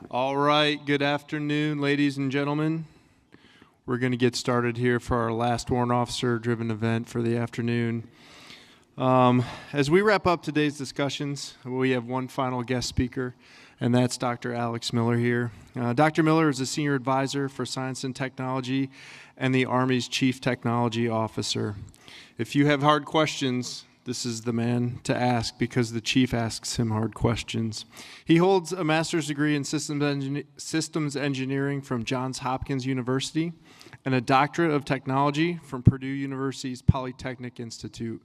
All right, good afternoon, ladies and gentlemen. We're going to get started here for our last warrant officer-driven event for the afternoon. As we wrap up today's discussions, we have one final guest speaker, and that's Dr. Alex Miller here. Dr. Miller is a senior advisor for science and technology and the Army's chief technology officer. If you have hard questions, this is the man to ask because the chief asks him hard questions. He holds a master's degree in systems engineering from Johns Hopkins University and a doctorate of technology from Purdue University's Polytechnic Institute.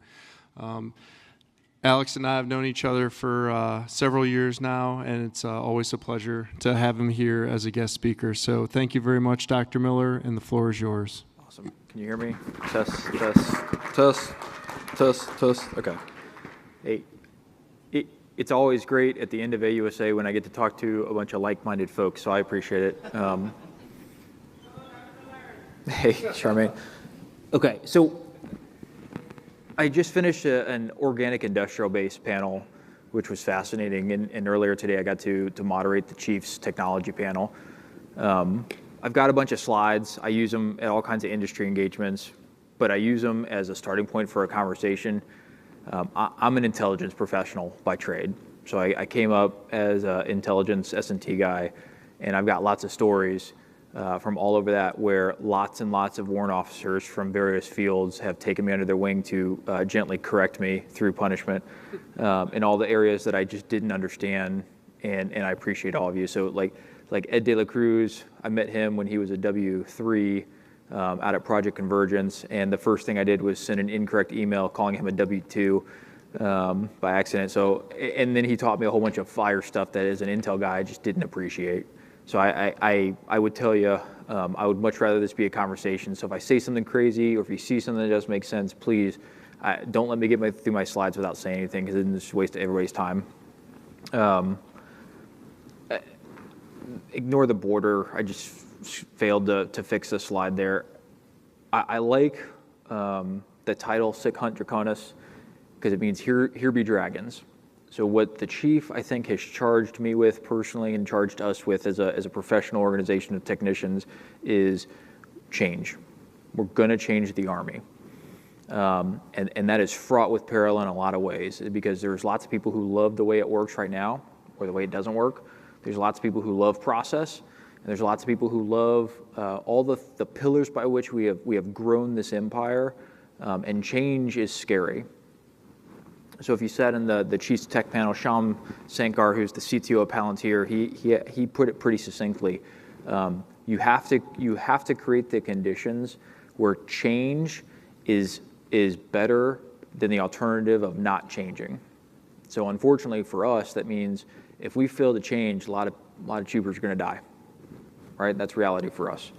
Alex and I have known each other for several years now, and it's always a pleasure to have him here as a guest speaker. So thank you very much, Dr. Miller, and the floor is yours. Awesome. Can you hear me? Test, test, test. Test. Okay. Hey, it's always great at the end of AUSA when I get to talk to a bunch of like-minded folks, so I appreciate it. Hey, Charmaine. Okay, so I just finished an organic industrial-based panel, which was fascinating, and earlier today I got to moderate the Chief's technology panel. I've got a bunch of slides. I use them at all kinds of industry engagements, but I use them as a starting point for a conversation. I'm an intelligence professional by trade, so I came up as an intelligence S&T guy, and I've got lots of stories from all over that where lots and lots of warrant officers from various fields have taken me under their wing to gently correct me through punishment in all the areas that I just didn't understand, and I appreciate all of you. So like Ed De La Cruz, I met him when he was a W3, out at Project Convergence, and the first thing I did was send an incorrect email calling him a W2 by accident. So, and then he taught me a whole bunch of fire stuff that as an Intel guy I just didn't appreciate. So I would tell you, I would much rather this be a conversation. So if I say something crazy or if you see something that doesn't make sense, please don't let me get through my slides without saying anything, because then it's waste everybody's time. Ignore the border. I just failed to fix this slide there. I like the title Sic Hunt Draconis because it means here be dragons. So what the chief, I think, has charged me with personally and charged us with as a professional organization of technicians is change. We're going to change the Army. And that is fraught with peril in a lot of ways because there's lots of people who love the way it works right now or the way it doesn't work. There's lots of people who love process. And there's lots of people who love all the pillars by which we have grown this empire, and change is scary. So if you sat in the Chiefs Tech panel, Shyam Sankar, who's the CTO of Palantir, he put it pretty succinctly. You have to create the conditions where change is better than the alternative of not changing. So unfortunately for us, that means if we fail to change, a lot of troopers are going to die. Right, that's reality for us.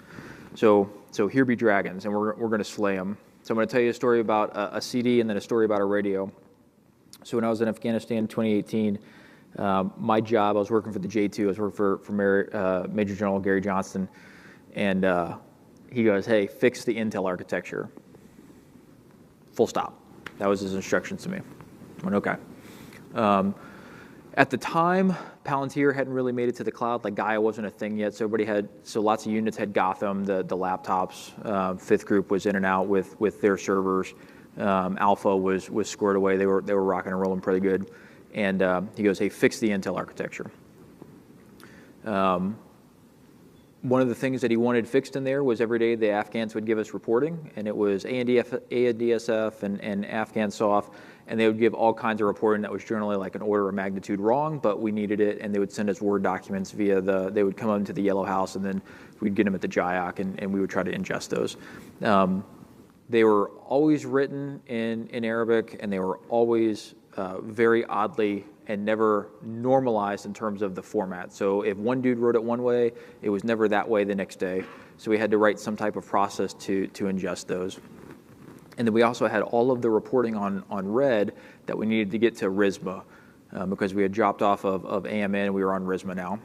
So here be dragons, and we're going to slay them. So I'm going to tell you a story about a CD and then a story about a radio. So when I was in Afghanistan in 2018, my job, I was working for the J2. I was working for Major General Gary Johnston, and he goes, "Hey, fix the Intel architecture." Full stop. That was his instructions to me. I went, okay. At the time, Palantir hadn't really made it to the cloud. Like Gaia wasn't a thing yet, so lots of units had Gotham, the laptops. Fifth Group was in and out with their servers. Alpha was squared away. They were rocking and rolling pretty good. And he goes, "Hey, fix the Intel architecture." One of the things that he wanted fixed in there was every day the Afghans would give us reporting, and it was ANDSF and Afghan SOF, and they would give all kinds of reporting that was generally like an order of magnitude wrong, but we needed it, and they would send us Word documents they would come into the Yellow House, and then we'd get them at the JIOC, and we would try to ingest those. They were always written in Arabic, and they were always very oddly and never normalized in terms of the format. So if one dude wrote it one way, it was never that way the next day. So we had to write some type of process to ingest those. And then we also had all of the reporting on red that we needed to get to RISMA because we had dropped off of AMN and we were on RISMA now.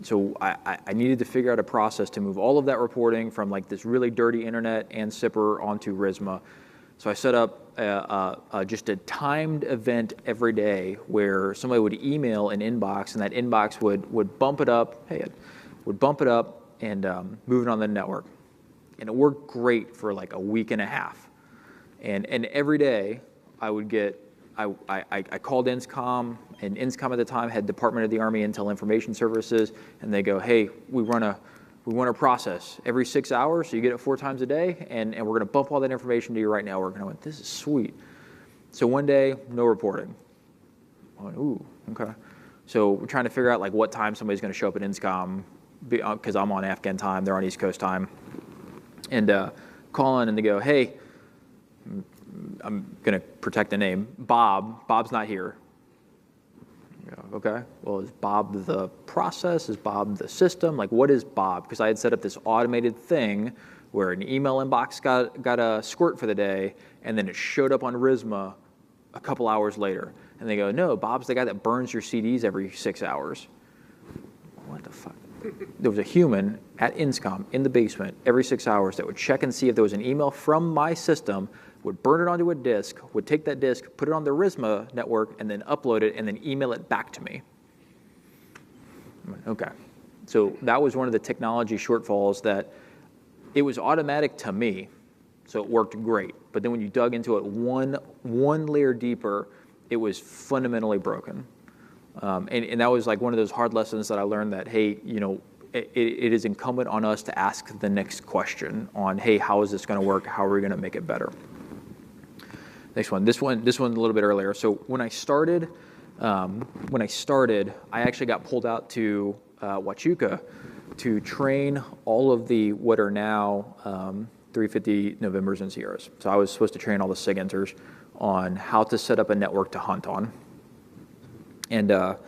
So I needed to figure out a process to move all of that reporting from like this really dirty internet and SIPR onto RISMA. So I set up just a timed event every day where somebody would email an inbox, and that inbox would bump it up. Hey, Ed, would bump it up and move it on the network, and it worked great for like a week and a half. And every day I would get. I called INSCOM, and INSCOM at the time had Department of the Army Intel Information Services, and they go, hey, we run a process every 6 hours, so you get it 4 times a day, and we're going to bump all that information to your right network. And I went, this is sweet. So one day, no reporting. I went, ooh, okay. So we're trying to figure out like what time somebody's going to show up at INSCOM, because I'm on Afghan time, they're on East Coast time, and call in, and they go, hey, I'm going to protect the name, Bob's not here. Okay, well, is Bob the process? Is Bob the system? Like, what is Bob? Because I had set up this automated thing where an email inbox got a squirt for the day, and then it showed up on RISMA a couple hours later. And they go, no, Bob's the guy that burns your CDs every 6 hours. What the fuck? There was a human at INSCOM in the basement every 6 hours that would check and see if there was an email from my system, would burn it onto a disk, would take that disk, put it on the RISMA network, and then upload it, and then email it back to me. Okay. So that was one of the technology shortfalls, that it was automatic to me, so it worked great. But then when you dug into it one layer deeper, it was fundamentally broken. And that was like one of those hard lessons that I learned, that, hey, it is incumbent on us to ask the next question on, hey, how is this going to work? How are we going to make it better? Next one. This one a little bit earlier. So when I started, I actually got pulled out to Huachuca to train all of the what are now 350 Novembers and Sierras. So I was supposed to train all the SIG enters on how to set up a network to hunt on. And the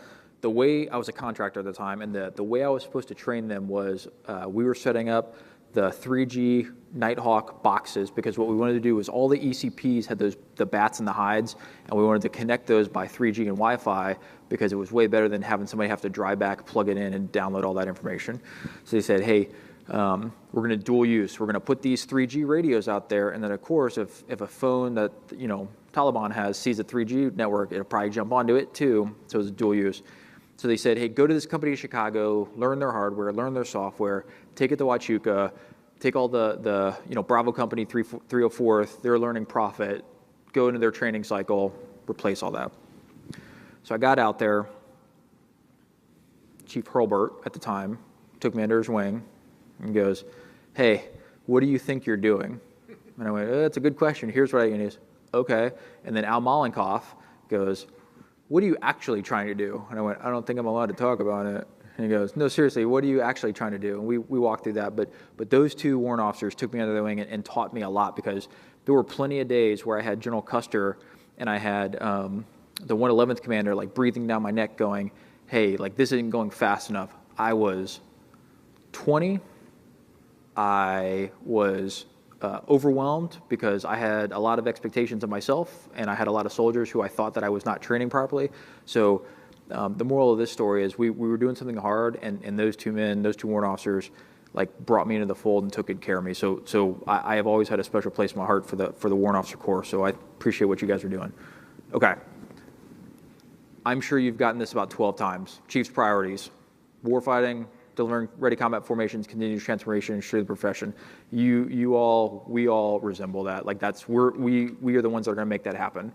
way I was a contractor at the time, and the way I was supposed to train them was we were setting up the 3G Nighthawk boxes, because what we wanted to do was all the ECPs had the bats and the hides, and we wanted to connect those by 3G and Wi-Fi, because it was way better than having somebody have to drive back, plug it in, and download all that information. So they said, hey, we're going to dual use. We're going to put these 3G radios out there, and then of course, if a phone that Taliban has sees a 3G network, it'll probably jump onto it too. So it's dual use. So they said, hey, go to this company in Chicago, learn their hardware, learn their software, take it to Huachuca, take all the Bravo Company 304th, their learning profit, go into their training cycle, replace all that. So I got out there. Chief Hurlburt at the time took me under his wing and goes, hey, what do you think you're doing? And I went, that's a good question. Here's what I can use. Okay. And then Al Malenkoff goes, what are you actually trying to do? And I went, I don't think I'm allowed to talk about it. And he goes, no, seriously, what are you actually trying to do? And we walked through that. But those two warrant officers took me under their wing and taught me a lot, because there were plenty of days where I had General Custer and I had the 111th commander like breathing down my neck going, hey, like this isn't going fast enough. I was 20. I was overwhelmed because I had a lot of expectations of myself, and I had a lot of soldiers who I thought that I was not training properly. So the moral of this story is we were doing something hard, and those two warrant officers, like brought me into the fold and took good care of me. So I have always had a special place in my heart for the warrant officer corps. So I appreciate what you guys are doing. Okay. I'm sure you've gotten this about 12 times. Chief's priorities: warfighting, delivering ready combat formations, continuous transformation, ensure the profession. We all resemble that. Like we are the ones that are going to make that happen.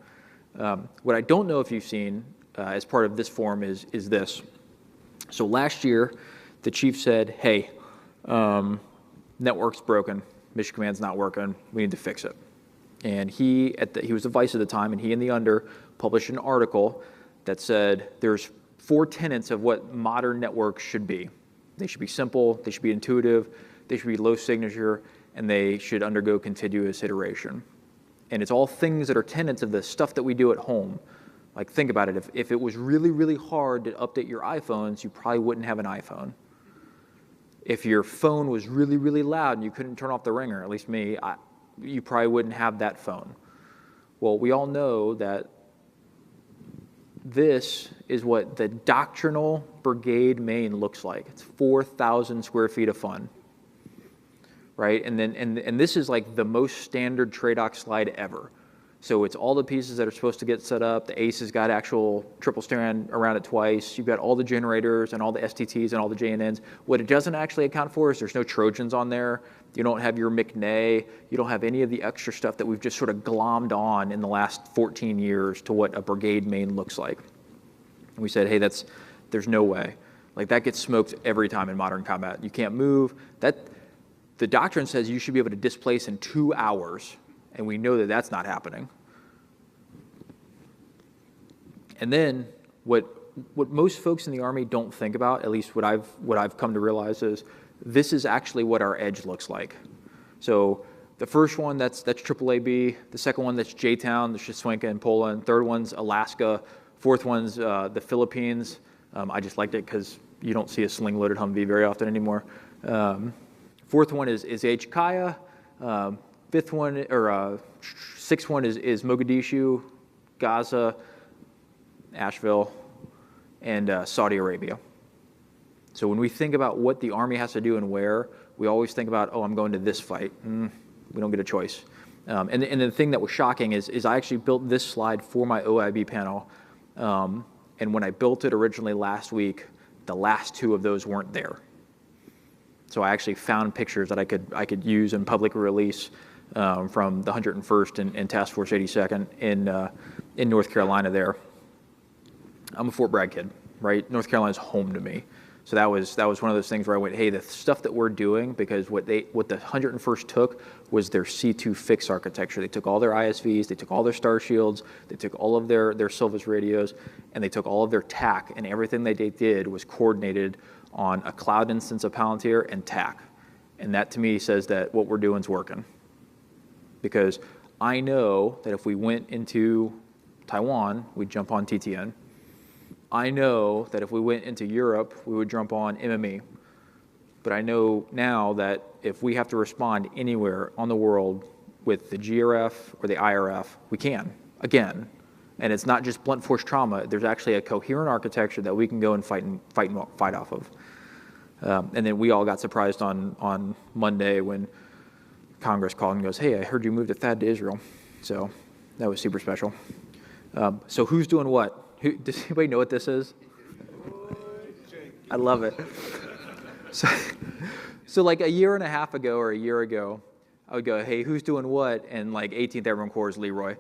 What I don't know if you've seen as part of this forum is this. So last year, the chief said, "Hey, network's broken. Mission Command's not working. We need to fix it." And he was the vice at the time, and he and the under published an article that said there's 4 tenets of what modern networks should be. They should be simple, they should be intuitive, they should be low signature, and they should undergo continuous iteration. And it's all things that are tenets of the stuff that we do at home. Like, think about it. If it was really, really hard to update your iPhones, you probably wouldn't have an iPhone. If your phone was really, really loud and you couldn't turn off the ringer, at least me, you probably wouldn't have that phone. Well, we all know that this is what the doctrinal brigade main looks like. It's 4,000 square feet of fun, right? And this is like the most standard TRADOC slide ever. So it's all the pieces that are supposed to get set up. The ACE has got actual triple strand around it twice. You've got all the generators and all the STTs and all the JNNs. What it doesn't actually account for is there's no Trojans on there. You don't have your McNay. You don't have any of the extra stuff that we've just sort of glommed on in the last 14 years to what a brigade main looks like. And we said, hey, there's no way. Like, that gets smoked every time in modern combat. You can't move. The doctrine says you should be able to displace in 2 hours. And we know that that's not happening. And then what most folks in the Army don't think about, at least what I've come to realize, is this is actually what our edge looks like. So the first one, that's AAAB. The second one, that's J-Town, the Shaswenka in Poland. Third one's Alaska. Fourth one's the Philippines. I just liked it because you don't see a sling-loaded Humvee very often anymore. Fourth one is Kaya. Sixth one is Mogadishu, Gaza, Asheville, and Saudi Arabia. So when we think about what the Army has to do and where, we always think about, I'm going to this fight. We don't get a choice. And the thing that was shocking is I actually built this slide for my OIB panel. And when I built it originally last week, the last 2 of those weren't there. So I actually found pictures that I could use in public release from the 101st and Task Force 82nd in North Carolina there. I'm a Fort Bragg kid, right? North Carolina's home to me. So that was one of those things where I went, hey, the stuff that we're doing, because what the 101st took was their C2 fix architecture. They took all their ISVs, they took all their Star Shields, they took all of their Silvus radios, and they took all of their TAC, and everything they did was coordinated on a cloud instance of Palantir and TAC. And that to me says that what we're doing is working. Because I know that if we went into Taiwan, we'd jump on TTN. I know that if we went into Europe, we would jump on MME. But I know now that if we have to respond anywhere on the world with the GRF or the IRF, we can, again. And it's not just blunt force trauma. There's actually a coherent architecture that we can go and fight off of. And then we all got surprised on Monday when Congress called and goes, hey, I heard you moved a THAAD to Israel. So that was super special. So who's doing what? Does anybody know what this is? I love it. So like a year and a half ago or a year ago, I would go, hey, who's doing what? And like 18th Airborne Corps is Leroy.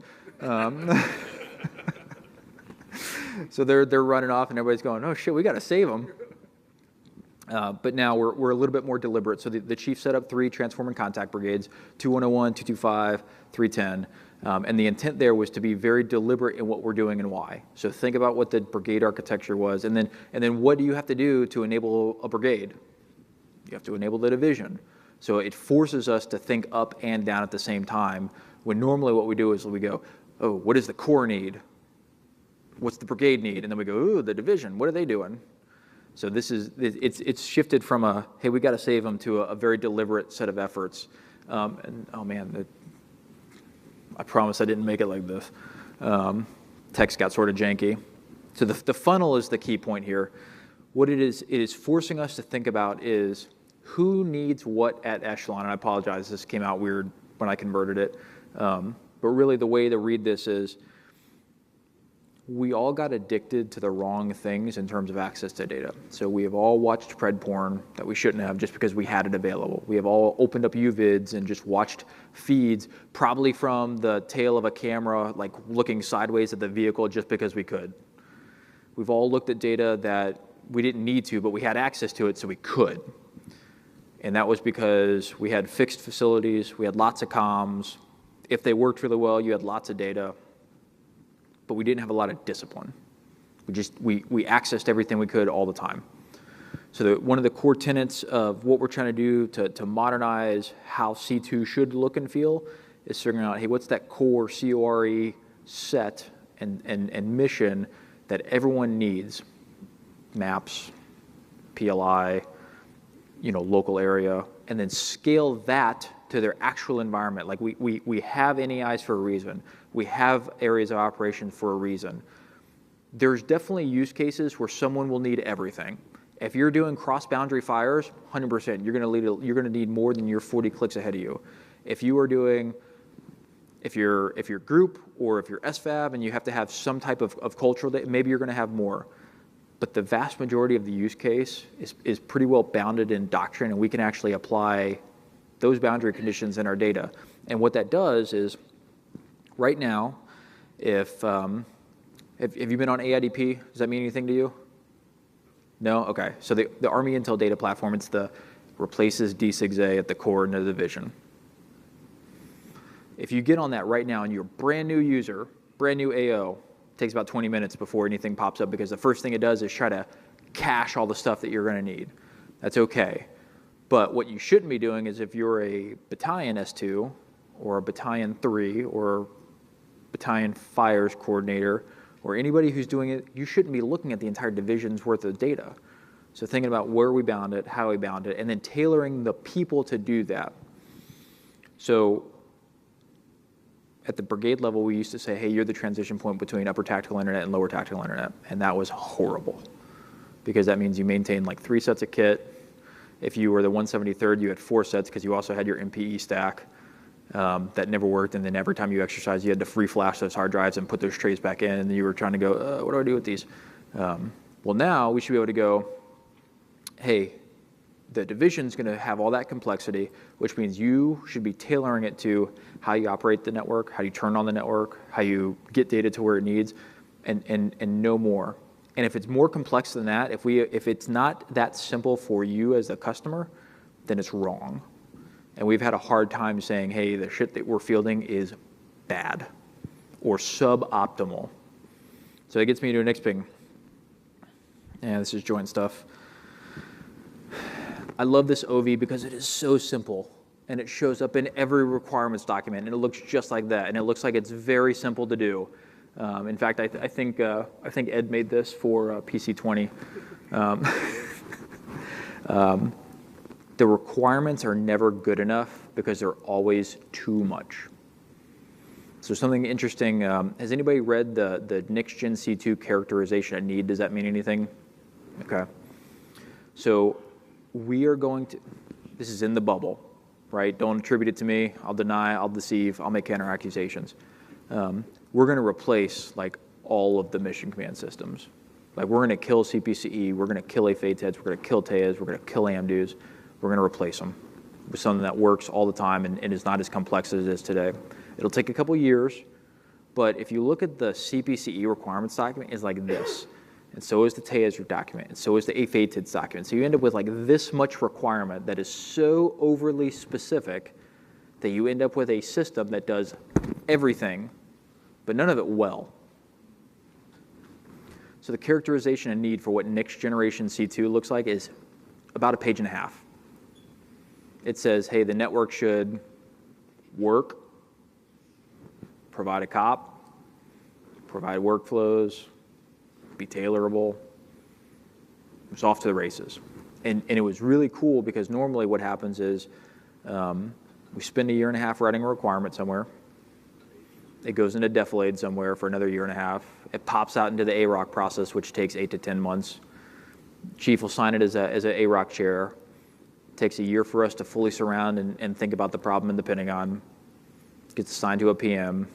So they're running off and everybody's going, oh shit, we got to save them. But now we're a little bit more deliberate. So the chief set up 3 transform and contact brigades, 2101, 225, 310. And the intent there was to be very deliberate in what we're doing and why. So think about what the brigade architecture was, and then what do you have to do to enable a brigade? You have to enable the division. So it forces us to think up and down at the same time, when normally what we do is we go, oh, what does the corps need? What's the brigade need? And then we go, ooh, the division, what are they doing? So it's shifted from a, hey, we got to save them, to a very deliberate set of efforts. And oh man, I promise I didn't make it like this. Text got sort of janky. So the funnel is the key point here. What it is forcing us to think about is who needs what at echelon. And I apologize, this came out weird when I converted it. But really the way to read this is we all got addicted to the wrong things in terms of access to data. So we have all watched pred porn that we shouldn't have just because we had it available. We have all opened up UVids and just watched feeds, probably from the tail of a camera, like looking sideways at the vehicle just because we could. We've all looked at data that we didn't need to, but we had access to it, so we could. And that was because we had fixed facilities, we had lots of comms. If they worked really well, you had lots of data. But we didn't have a lot of discipline. We accessed everything we could all the time. So one of the core tenets of what we're trying to do to modernize how C2 should look and feel is figuring out, hey, what's that core CORE set and mission that everyone needs? Maps, PLI, local area, and then scale that to their actual environment. Like we have NEIs for a reason. We have areas of operation for a reason. There's definitely use cases where someone will need everything. If you're doing cross-boundary fires, 100%, you're going to need more than your 40 clicks ahead of you. If you are doing If you're group or if you're SFAB and you have to have some type of cultural data, maybe you're going to have more. But the vast majority of the use case is pretty well bounded in doctrine, and we can actually apply those boundary conditions in our data. And what that does is, right now, if have you been on AIDP? Does that mean anything to you? No? Okay. So the Army Intel Data Platform, replaces D6A at the core in the division. If you get on that right now and you're a brand new user, brand new AO, it takes about 20 minutes before anything pops up, because the first thing it does is try to cache all the stuff that you're going to need. That's okay. But what you shouldn't be doing is, if you're a battalion S2 or a battalion 3 or battalion fires coordinator or anybody who's doing it, you shouldn't be looking at the entire division's worth of data. So thinking about where we bound it, how we bound it, and then tailoring the people to do that. So at the brigade level, we used to say, hey, you're the transition point between upper tactical internet and lower tactical internet. And that was horrible, because that means you maintain like 3 sets of kit. If you were the 173rd, you had 4 sets, because you also had your MPE stack that never worked. And then every time you exercised, you had to free flash those hard drives and put those trays back in. And then you were trying to go, what do I do with these? Well, now we should be able to go, hey, the division's going to have all that complexity, which means you should be tailoring it to how you operate the network, how you turn on the network, how you get data to where it needs, and no more. And if it's more complex than that, if it's not that simple for you as a customer, then it's wrong. And we've had a hard time saying, hey, the shit that we're fielding is bad or suboptimal. So that gets me to an next thing. Yeah, this is joint stuff. I love this OV because it is so simple, and it shows up in every requirements document, and it looks just like that, and it looks like it's very simple to do. In fact, I think Ed made this for PC20. The requirements are never good enough because they're always too much. So something interesting, has anybody read the Next-Gen C2 characterization at need? Does that mean anything? Okay. So we are going to, this is in the bubble, right? Don't attribute it to me. I'll deny, I'll deceive, I'll make counter accusations. We're going to replace like all of the mission command systems. Like, we're going to kill CPCE, we're going to kill AFATEDs, we're going to kill TEAs, we're going to kill AMDUs. We're going to replace them with something that works all the time and is not as complex as it is today. It'll take a couple years, but if you look at the CPCE requirements document, it's like this. And so is the TEAS document, and so is the AFATEDs document. So you end up with like this much requirement that is so overly specific that you end up with a system that does everything, but none of it well. So the characterization and need for what next generation C2 looks like is about 1.5 pages. It says, hey, the network should work, provide a COP, provide workflows, be tailorable. It's off to the races. And it was really cool because normally what happens is we spend 1.5 years writing a requirement somewhere. It goes into defilade somewhere for another 1.5 years. It pops out into the AROC process, which takes 8 to 10 months. Chief will sign it as an AROC chair. It takes 1 year for us to fully surround and think about the problem in the Pentagon. It gets assigned to a PM.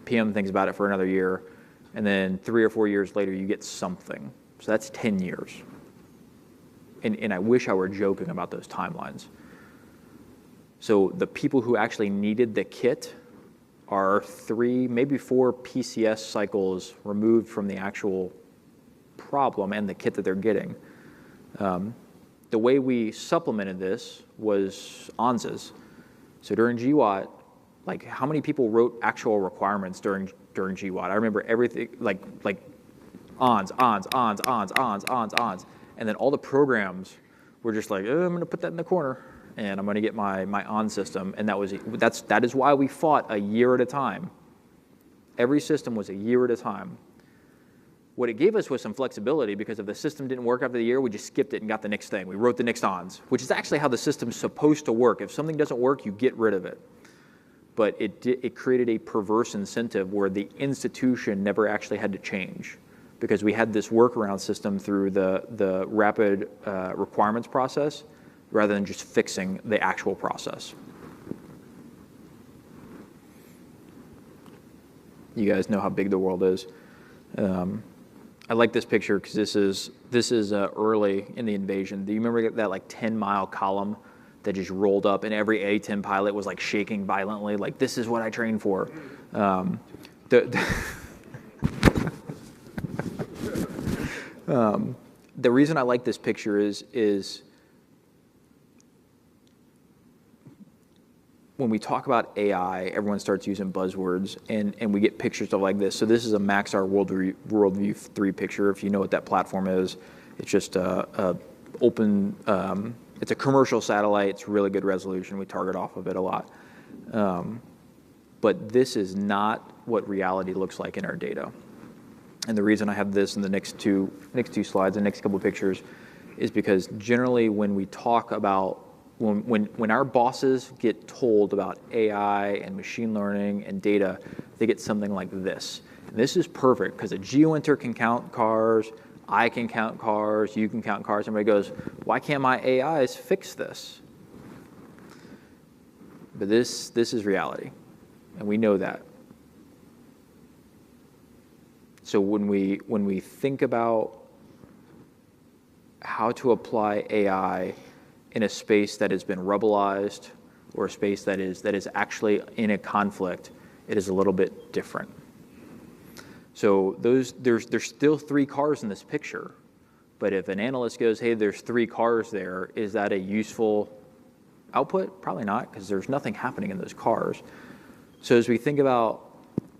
PM thinks about it for another 1 year. And then 3 or 4 years later, you get something. So that's 10 years. And I wish I were joking about those timelines. So the people who actually needed the kit are 3, maybe 4 PCS cycles removed from the actual problem and the kit that they're getting. The way we supplemented this was AUSAs. So during GWAT, like, how many people wrote actual requirements during GWAT? I remember everything, like ONS, and then all the programs were just like, I'm going to put that in the corner, and I'm going to get my ON system, and that is why we fought 1 year at a time. Every system was 1 year at a time. What it gave us was some flexibility, because if the system didn't work after the year, we just skipped it and got the next thing. We wrote the next ONS, which is actually how the system's supposed to work. If something doesn't work, you get rid of it. But it created a perverse incentive where the institution never actually had to change, because we had this workaround system through the rapid requirements process rather than just fixing the actual process. You guys know how big the world is. I like this picture because this is early in the invasion. Do you remember that like 10-mile column that just rolled up, and every A-10 pilot was like shaking violently, like, this is what I trained for. The reason I like this picture is when we talk about AI, everyone starts using buzzwords, and we get pictures of like this. So this is a Maxar Worldview 3 picture. If you know what that platform is, it's just a open. It's a commercial satellite. It's really good resolution. We target off of it a lot. But this is not what reality looks like in our data. And the reason I have this in the next two slides, the next couple of pictures, is because generally when we talk about when our bosses get told about AI and machine learning and data, they get something like this. And this is perfect because a geointer can count cars, I can count cars, you can count cars. Everybody goes, why can't my AIs fix this? But this is reality, and we know that. So when we think about how to apply AI in a space that has been rubblized or a space that is actually in a conflict, it is a little bit different. So there's still 3 cars in this picture, but if an analyst goes, hey, there's 3 cars there, is that a useful output? Probably not, because there's nothing happening in those cars. So as we think about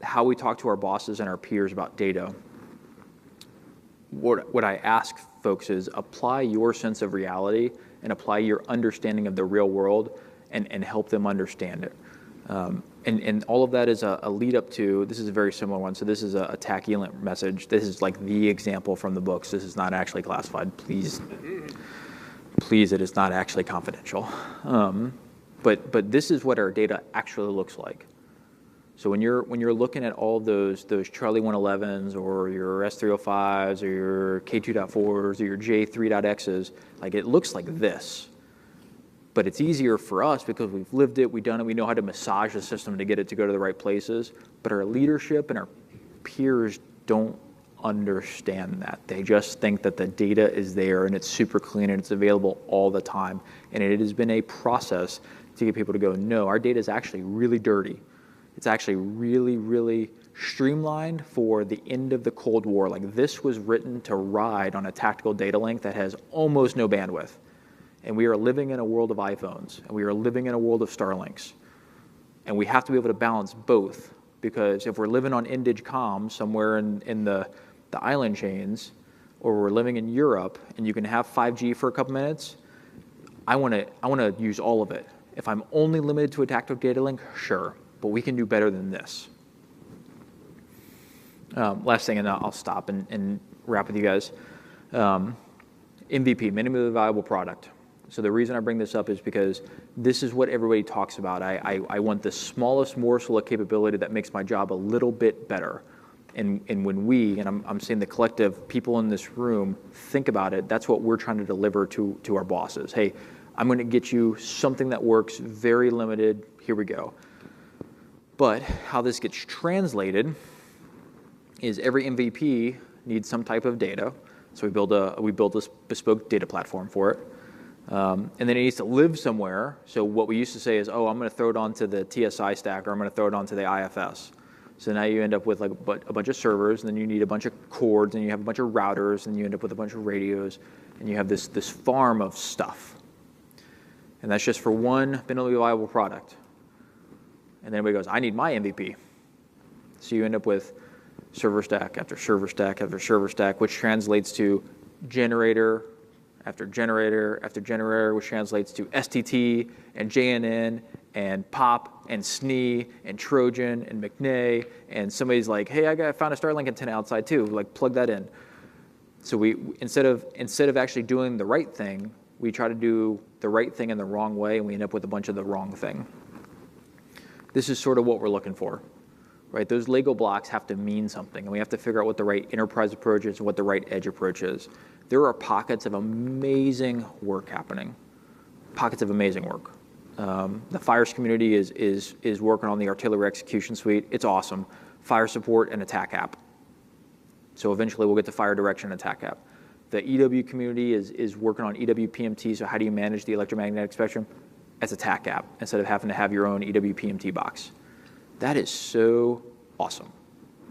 how we talk to our bosses and our peers about data, what I ask folks is apply your sense of reality and apply your understanding of the real world and help them understand it. And all of that is a lead up to, this is a very similar one. So this is a TAC ELINT message. This is like the example from the books. This is not actually classified. Please, it is not actually confidential. But this is what our data actually looks like. So when you're looking at all those Charlie 111s or your S305s or your K2.4s or your J3.Xs, like it looks like this. But it's easier for us because we've lived it, we've done it, we know how to massage the system to get it to go to the right places. But our leadership and our peers don't understand that. They just think that the data is there and it's super clean and it's available all the time. And it has been a process to get people to go, no, our data is actually really dirty. It's actually really, really streamlined for the end of the Cold War. Like this was written to ride on a tactical data link that has almost no bandwidth. And we are living in a world of iPhones, and we are living in a world of Starlinks. And we have to be able to balance both, because if we're living on Indig comms somewhere in the island chains, or we're living in Europe and you can have 5G for a couple minutes, I want to use all of it. If I'm only limited to a tactical data link, sure. But we can do better than this. Last thing, and I'll stop and wrap with you guys. MVP, minimally viable product. So the reason I bring this up is because this is what everybody talks about. I want the smallest morsel of capability that makes my job a little bit better. And when we, and I'm saying the collective people in this room, think about it, that's what we're trying to deliver to our bosses. Hey, I'm going to get you something that works, very limited, here we go. But how this gets translated is every MVP needs some type of data. So we build this bespoke data platform for it. And then it needs to live somewhere. So what we used to say is, oh, I'm going to throw it onto the TSI stack, or I'm going to throw it onto the IFS. So now you end up with like a bunch of servers, and then you need a bunch of cords, and you have a bunch of routers, and you end up with a bunch of radios, and you have this farm of stuff. And that's just for one minimally viable product. And then everybody goes, I need my MVP. So you end up with server stack after server stack after server stack, which translates to generator after generator after generator, which translates to STT and JNN and POP and SNE and Trojan and McNay. And somebody's like, hey, I found a Starlink antenna outside too. Like, plug that in. So we instead of actually doing the right thing, we try to do the right thing in the wrong way, and we end up with a bunch of the wrong thing. This is sort of what we're looking for, right? Those Lego blocks have to mean something, and we have to figure out what the right enterprise approach is and what the right edge approach is. There are pockets of amazing work happening, pockets of amazing work. The fires community is working on the artillery execution suite. It's awesome. fire support, and attack app. So eventually we'll get to fire direction and attack app. The EW community is working on EW PMT, so how do you manage the electromagnetic spectrum? As a TAC app, instead of having to have your own EW PMT box. That is so awesome.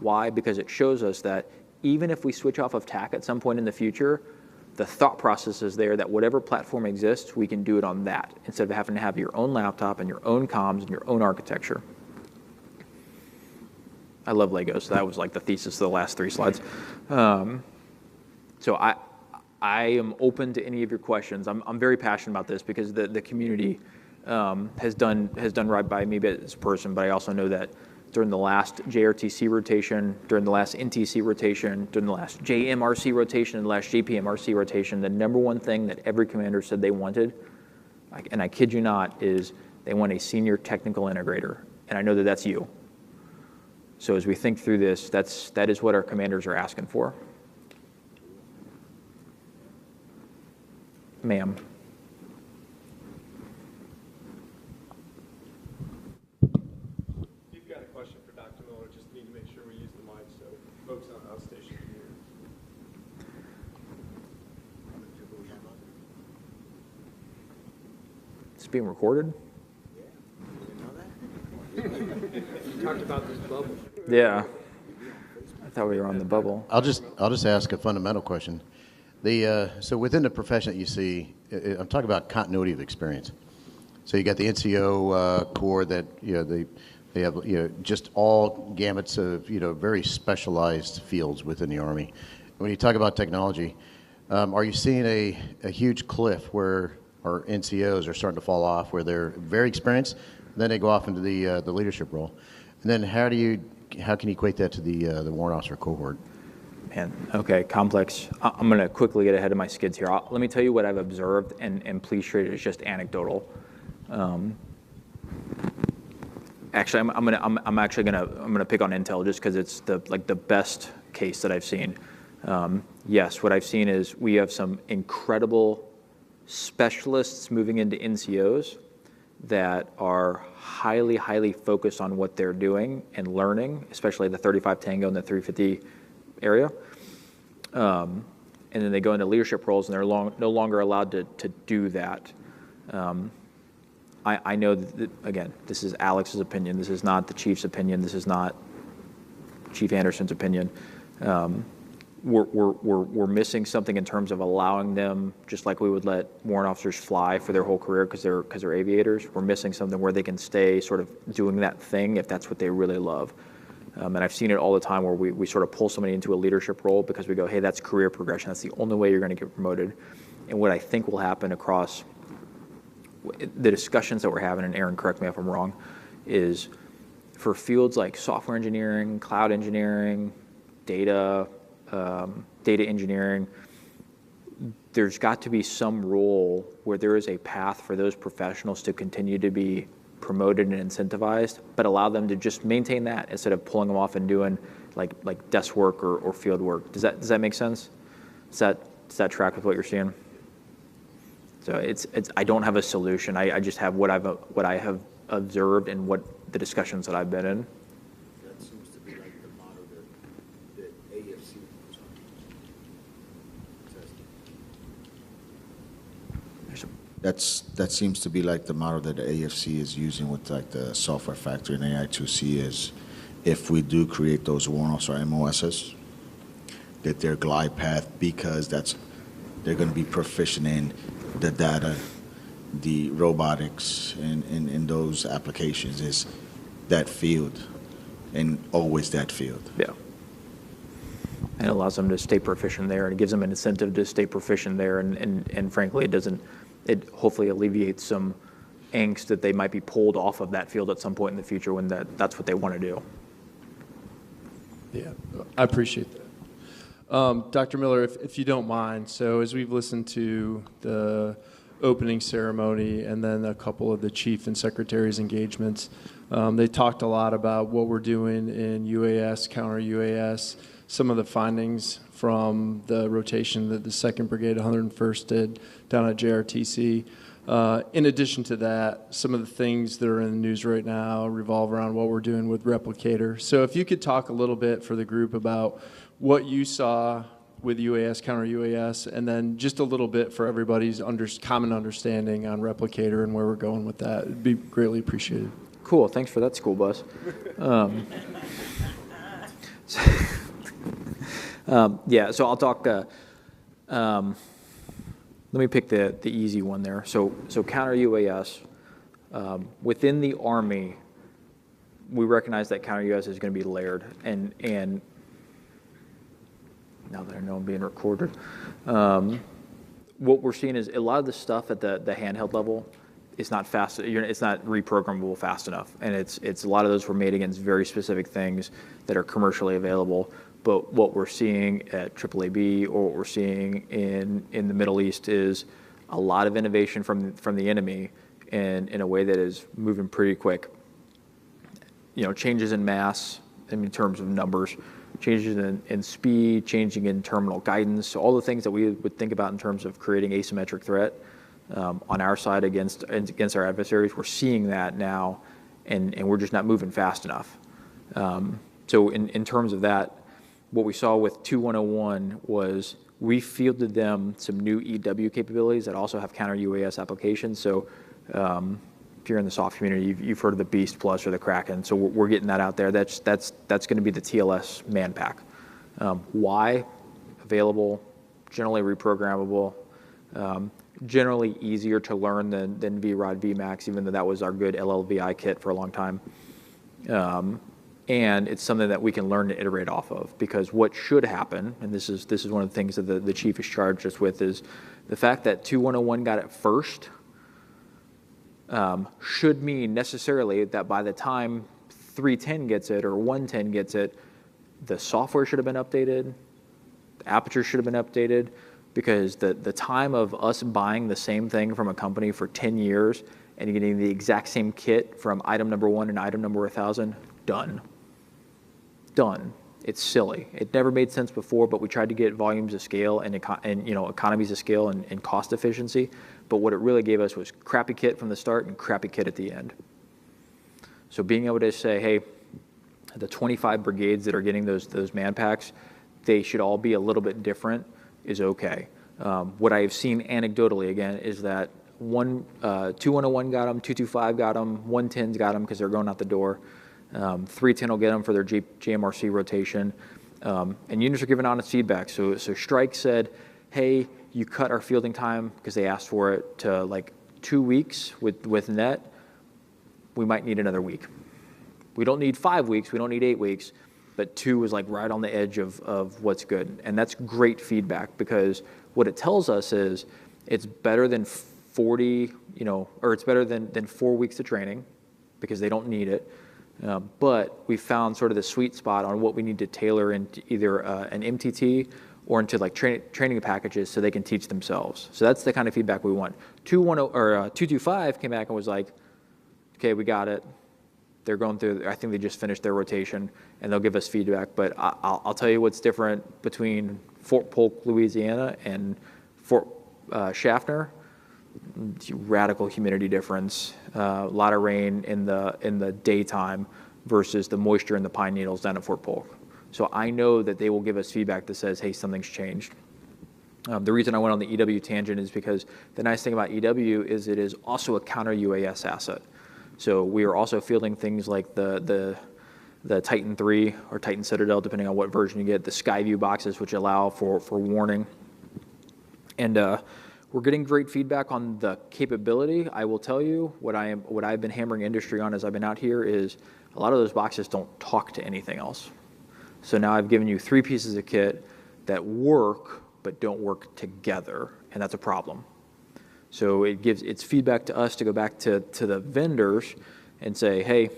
Why? Because it shows us that even if we switch off of TAC at some point in the future, the thought process is there that whatever platform exists, we can do it on that, instead of having to have your own laptop and your own comms and your own architecture. I love Legos, so that was like the thesis of the last 3 slides. So I am open to any of your questions. I'm very passionate about this because the community has done right by me as a person, but I also know that during the last JRTC rotation, during the last NTC rotation, during the last JMRC rotation, and the last JPMRC rotation, the number one thing that every commander said they wanted, and I kid you not, is they want a senior technical integrator, and I know that that's you. So as we think through this, that is what our commanders are asking for. Ma'am. You've got a question for Dr. Miller. Just need to make sure we use the mic so folks on the outstation can hear. It's being recorded? You talked about this bubble. Yeah. I thought we were on the bubble. I'll just ask a fundamental question. So within the profession that you see, I'm talking about continuity of experience. So you got the NCO Corps that they have just all gamuts of very specialized fields within the Army. When you talk about technology, are you seeing a huge cliff where our NCOs are starting to fall off, where they're very experienced, and then they go off into the leadership role, and then how can you equate that to the warrant officer cohort? Man, okay, complex. I'm going to quickly get ahead of my skids here. Let me tell you what I've observed, and please treat it as just anecdotal. Actually, I'm actually gonna pick on Intel just because it's the best case that I've seen. Yes, what I've seen is we have some incredible specialists moving into NCOs that are highly focused on what they're doing and learning, especially the 35 Tango and the 350 area. And then they go into leadership roles and they're no longer allowed to do that. I know that, again, this is Alex's opinion. This is not the chief's opinion. This is not Chief Anderson's opinion. We're missing something in terms of allowing them, just like we would let warrant officers fly for their whole career because they're aviators. We're missing something where they can stay sort of doing that thing if that's what they really love. And I've seen it all the time where we sort of pull somebody into a leadership role because we go, hey, that's career progression. That's the only way you're going to get promoted. And what I think will happen across the discussions that we're having, and Aaron, correct me if I'm wrong, is for fields like software engineering, cloud engineering, data engineering, there's got to be some role where there is a path for those professionals to continue to be promoted and incentivized, but allow them to just maintain that instead of pulling them off and doing like desk work or field work. Does that make sense? Does that track with what you're seeing? So it's I don't have a solution. I just have what I have observed and what the discussions that I've been in. That seems to be like the motto that AFC that seems to be like the model that the AFC is using with like the software factory and AI2C is if we do create those warrant officer MOSs, that their glide path, because they're going to be proficient in the data, the robotics, and in those applications is that field, and always that field. Yeah. And it allows them to stay proficient there, and it gives them an incentive to stay proficient there, and frankly, it hopefully alleviates some angst that they might be pulled off of that field at some point in the future when that's what they want to do. Yeah, I appreciate that. Dr. Miller, if you don't mind, so as we've listened to the opening ceremony and then a couple of the chief and secretary's engagements, they talked a lot about what we're doing in UAS, counter UAS, some of the findings from the rotation that the 2nd Brigade 101st did down at JRTC. In addition to that, some of the things that are in the news right now revolve around what we're doing with Replicator. So if you could talk a little bit for the group about what you saw with UAS, counter UAS, and then just a little bit for everybody's common understanding on Replicator and where we're going with that. It'd be greatly appreciated. Cool. Thanks for that, school bus. Yeah, so I'll talk. Let me pick the easy one there. So counter UAS within the Army, we recognize that counter UAS is going to be layered, and now that I know I'm being recorded, what we're seeing is a lot of the stuff at the handheld level is not fast. It's not reprogrammable fast enough, and it's a lot of those were made against very specific things that are commercially available. But what we're seeing at AAAB or what we're seeing in the Middle East is a lot of innovation from the enemy in a way that is moving pretty quick. Changes in mass, in terms of numbers, changes in speed, changing in terminal guidance, so all the things that we would think about in terms of creating asymmetric threat on our side against our adversaries. We're seeing that now, and we're just not moving fast enough. So in terms of that, what we saw with 2101 was we fielded them some new EW capabilities that also have counter UAS applications. So if you're in the soft community, you've heard of the Beast Plus or the Kraken. So we're getting that out there. That's going to be the TLS man pack. Why? Available, generally reprogrammable, generally easier to learn than VROD VMAX, even though that was our good LLVI kit for a long time. And it's something that we can learn to iterate off of, because what should happen, and this is one of the things that the chief has charged us with, is the fact that 2101 got it first should mean necessarily that by the time 310 gets it or 110 gets it, the software should have been updated, the aperture should have been updated, because the time of us buying the same thing from a company for 10 years and getting the exact same kit from item number 1 and item number 1,000, done. It's silly. It never made sense before, but we tried to get volumes of scale and economies of scale and cost efficiency. But what it really gave us was crappy kit from the start and crappy kit at the end. So being able to say, hey, the 25 brigades that are getting those man packs, they should all be a little bit different is okay. What I have seen anecdotally, again, is that 2101 got them, 225 got them, 110's got them because they're going out the door. 310 will get them for their JMRC rotation. And units are giving honest feedback. So Strike said, hey, you cut our fielding time, because they asked for it, to like 2 weeks with net. We might need another week. We don't need 5 weeks. We don't need 8 weeks. But 2 was like right on the edge of what's good. And that's great feedback, because what it tells us is it's better than 40, or it's better than 4 weeks of training, because they don't need it. But we found sort of the sweet spot on what we need to tailor into either an MTT or into like training packages so they can teach themselves. So that's the kind of feedback we want. 225 came back and was like, okay, we got it. They're going through, I think they just finished their rotation, and they'll give us feedback. But I'll tell you what's different between Fort Polk, Louisiana, and Fort Schaffner. Radical humidity difference, a lot of rain in the daytime versus the moisture in the pine needles down at Fort Polk. So I know that they will give us feedback that says, hey, something's changed. The reason I went on the EW tangent is because the nice thing about EW is it is also a counter UAS asset. So we are also fielding things like the Titan 3 or Titan Citadel, depending on what version you get, the Skyview boxes, which allow for warning. And we're getting great feedback on the capability. I will tell you what I've been hammering industry on as I've been out here is a lot of those boxes don't talk to anything else. So now I've given you 3 pieces of kit that work but don't work together, and that's a problem. So it's feedback to us to go back to the vendors and say, hey,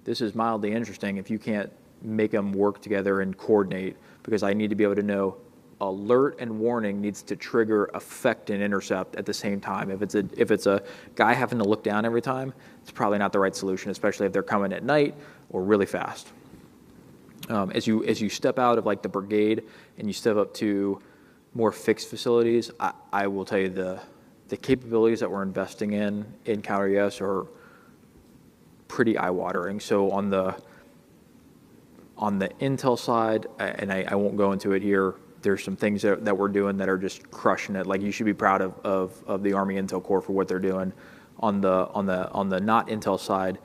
this is mildly interesting if you can't make them work together and coordinate, because I need to be able to know alert and warning needs to trigger effect and intercept at the same time. If it's a guy having to look down every time, it's probably not the right solution, especially if they're coming at night or really fast. As you step out of like the brigade and you step up to more fixed facilities, I will tell you the capabilities that we're investing in counter-UAS are pretty eye-watering. So on the intel side, and I won't go into it here, there's some things that we're doing that are just crushing it. Like, you should be proud of the Army Intel Corps for what they're doing. On the not intel side,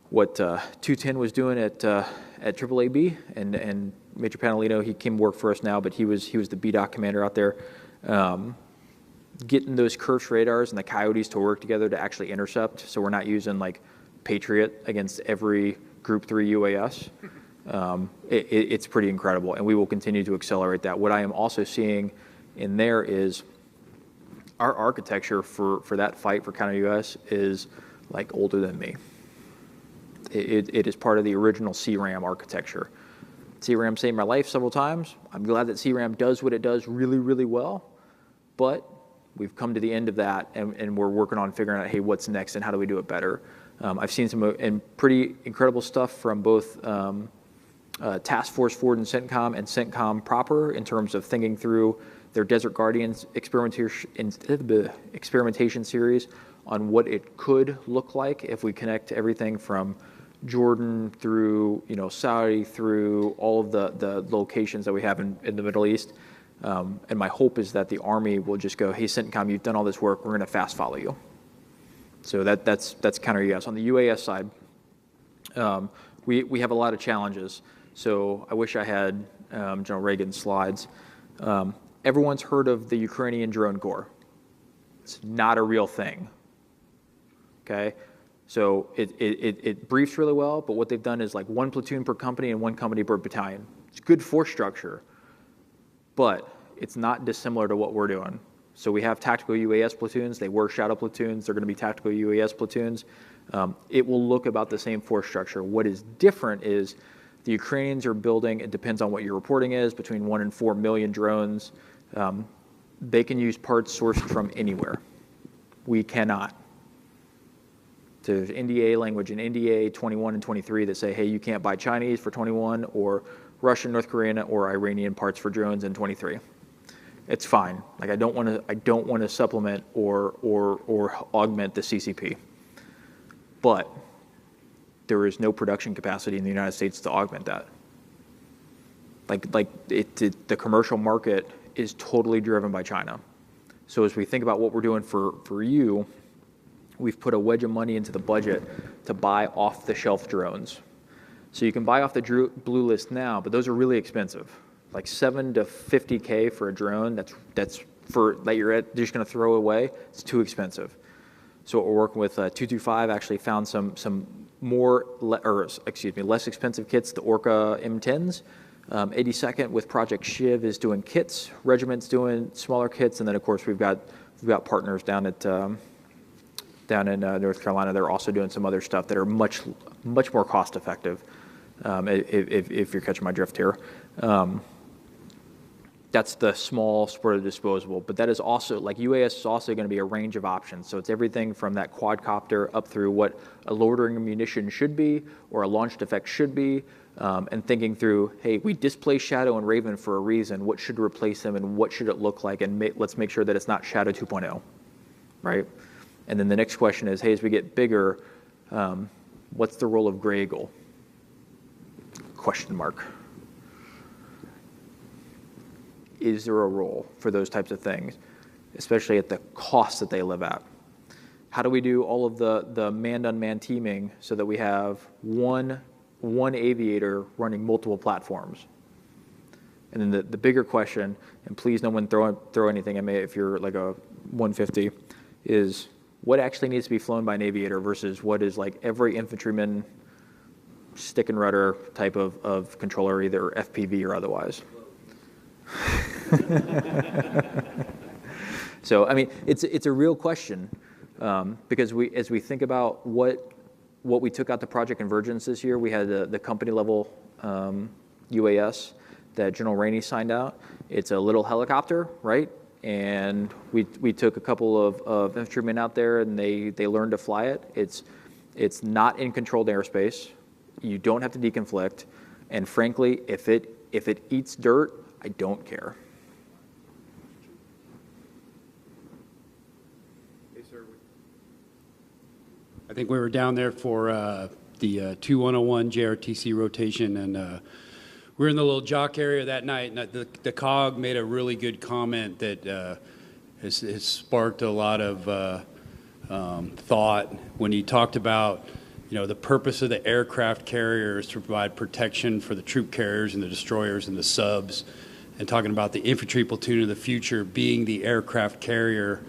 what 210 was doing at AAAB, and Major Panalino, he came work for us now, but he was the BDOC commander out there, getting those Curse radars and the Coyotes to work together to actually intercept. So we're not using like Patriot against every Group 3 UAS. It's pretty incredible, and we will continue to accelerate that. What I am also seeing in there is our architecture for that fight for counter-UAS is like older than me. It is part of the original CRAM architecture. CRAM saved my life several times. I'm glad that CRAM does what it does really, really well, but we've come to the end of that, and we're working on figuring out, hey, what's next and how do we do it better? I've seen some pretty incredible stuff from both Task Force Forward and CENTCOM proper in terms of thinking through their Desert Guardians experimentation series on what it could look like if we connect everything from Jordan through Saudi, through all of the locations that we have in the Middle East. And my hope is that the Army will just go, hey, CENTCOM, you've done all this work, we're going to fast follow you. So that's counter-UAS. On the UAS side, we have a lot of challenges. So I wish I had General Reagan's slides. Everyone's heard of the Ukrainian drone corps. It's not a real thing. Okay? So it briefs really well, but what they've done is like 1 platoon per company and 1 company per battalion. It's good force structure, but it's not dissimilar to what we're doing. So we have tactical UAS platoons. They were shadow platoons. They're going to be tactical UAS platoons. It will look about the same force structure. What is different is the Ukrainians are building, it depends on what your reporting is, between 1 and 4 million drones. They can use parts sourced from anywhere. We cannot. There's NDA language in NDA 21 and 23 that say, hey, you can't buy Chinese for 21 or Russian, North Korean, or Iranian parts for drones in 23. It's fine. Like, I don't want to supplement or augment the CCP. But there is no production capacity in the United States to augment that. The commercial market is totally driven by China. So as we think about what we're doing for you, we've put a wedge of money into the budget to buy off-the-shelf drones. So you can buy off the blue list now, but those are really expensive. Like $7 to $50K for a drone that's you're just going to throw away. It's too expensive. So what we're working with 225 actually found some less expensive kits, the Orca M10s. 82nd with Project Shiv is doing kits. Regiment's doing smaller kits, and then of course we've got partners down in North Carolina. They're also doing some other stuff that are much more cost effective. If you're catching my drift here. That's the small sport of disposable, but that is also, like, UAS is also going to be a range of options. So it's everything from that quadcopter up through what a loitering munition should be or a launched effect should be, and thinking through, hey, we displaced Shadow and Raven for a reason. What should replace them and what should it look like? And let's make sure that it's not Shadow 2.0, right? And then the next question is, hey, as we get bigger, what's the role of Gray Eagle? Question mark. Is there a role for those types of things, especially at the cost that they live at? How do we do all of the man-unmanned teaming so that we have one aviator running multiple platforms? And then the bigger question, and please no one throw anything at me if you're like a 150, is what actually needs to be flown by an aviator versus what is like every infantryman stick and rudder type of controller, either FPV or otherwise. So, I mean, it's a real question, because as we think about what we took out to Project Convergence this year, we had the company level UAS that General Rainey signed out. It's a little helicopter, right? And we took a couple of infantrymen out there, and they learned to fly it. It's not in controlled airspace. You don't have to deconflict. And frankly, if it eats dirt, I don't care. I think we were down there for the 2101 JRTC rotation, and we were in the little jock area that night, and the COG made a really good comment that has sparked a lot of thought when he talked about, the purpose of the aircraft carriers to provide protection for the troop carriers and the destroyers and the subs, and talking about the infantry platoon of the future being the aircraft carrier,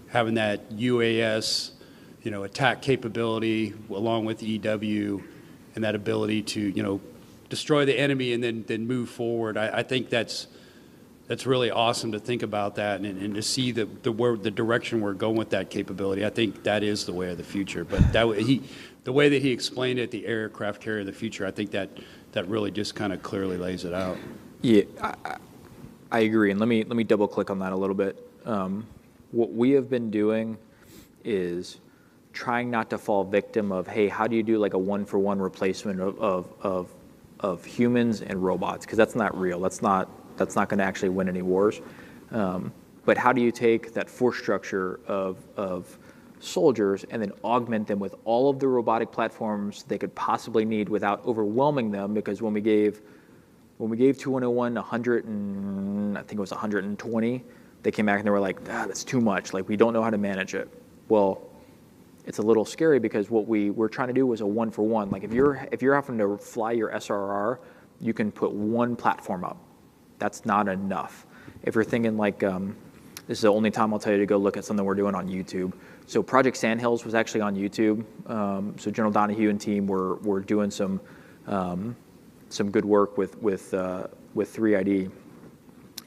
having that UAS, attack capability along with EW, and that ability to, destroy the enemy and then move forward. I think that's really awesome to think about that and to see the direction we're going with that capability. I think that is the way of the future. But the way that he explained it, the aircraft carrier of the future, I think that really just kind of clearly lays it out. Yeah, I agree. And let me double click on that a little bit. What we have been doing is trying not to fall victim of, hey, how do you do like a one-for-one replacement of humans and robots? Because that's not real. That's not going to actually win any wars. But how do you take that force structure of soldiers and then augment them with all of the robotic platforms they could possibly need without overwhelming them? Because when we gave 2101 100 and I think it was 120, they came back and they were like, that's too much. Like, we don't know how to manage it. Well, it's a little scary because what we were trying to do was a one-for-one. Like, if you're having to fly your SRR, you can put one platform up. That's not enough. If you're thinking like, this is the only time I'll tell you to go look at something we're doing on YouTube. So Project Sandhills was actually on YouTube. So General Donahue and team were doing some good work with 3ID,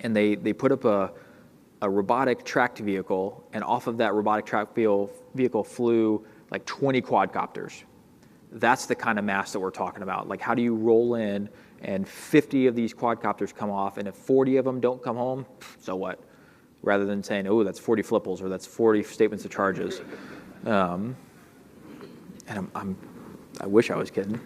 and they put up a robotic tracked vehicle, and off of that robotic tracked vehicle flew like 20 quadcopters. That's the kind of mass that we're talking about. Like, how do you roll in and 50 of these quadcopters come off, and if 40 of them don't come home, so what? Rather than saying, oh, that's 40 flippals or that's 40 statements of charges. And I wish I was kidding.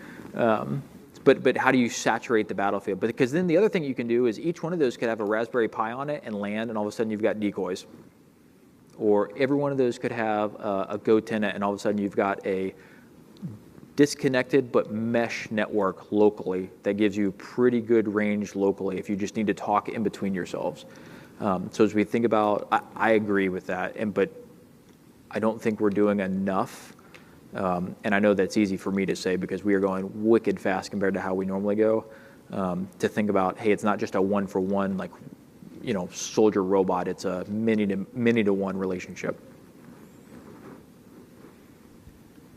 But how do you saturate the battlefield? Because then the other thing you can do is each one of those could have a Raspberry Pi on it and land, and all of a sudden you've got decoys. Or every one of those could have a Go tenant, and all of a sudden you've got a disconnected but mesh network locally that gives you pretty good range locally if you just need to talk in between yourselves. So as we think about, I agree with that, but I don't think we're doing enough. And I know that's easy for me to say because we are going wicked fast compared to how we normally go, to think about, hey, it's not just a one-for-one, like, soldier robot. It's a many-to-one relationship.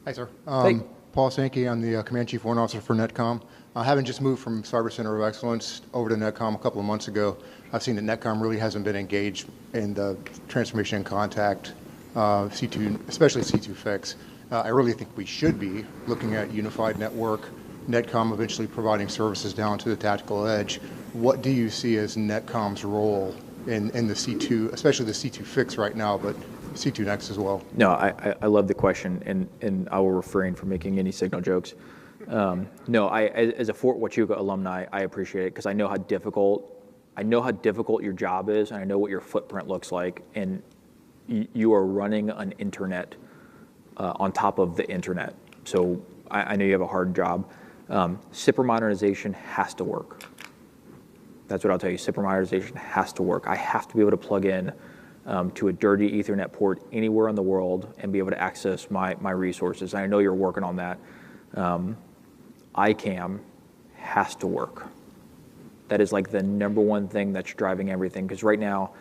Hi, sir. Hey. Paul Sankey. I'm the Command Chief Warrant Officer for NetCom. Having just moved from Cyber Center of Excellence over to NetCom a couple of months ago, I've seen that NetCom really hasn't been engaged in the transformation and contact, C2, especially C2 fix. I really think we should be looking at unified network, NetCom eventually providing services down to the tactical edge. What do you see as NetCom's role in the C2, especially the C2 fix right now, but C2 next as well? No, I love the question, and I will refrain from making any signal jokes. No, as a Fort Huachuca alumni, I appreciate it because I know how difficult your job is, and I know what your footprint looks like, and you are running an internet on top of the internet. So I know you have a hard job. SIPR modernization has to work. That's what I'll tell you. SIPR modernization has to work. I have to be able to plug in to a dirty Ethernet port anywhere in the world and be able to access my resources. And I know you're working on that. ICAM has to work. That is like the number one thing that's driving everything. Because right now,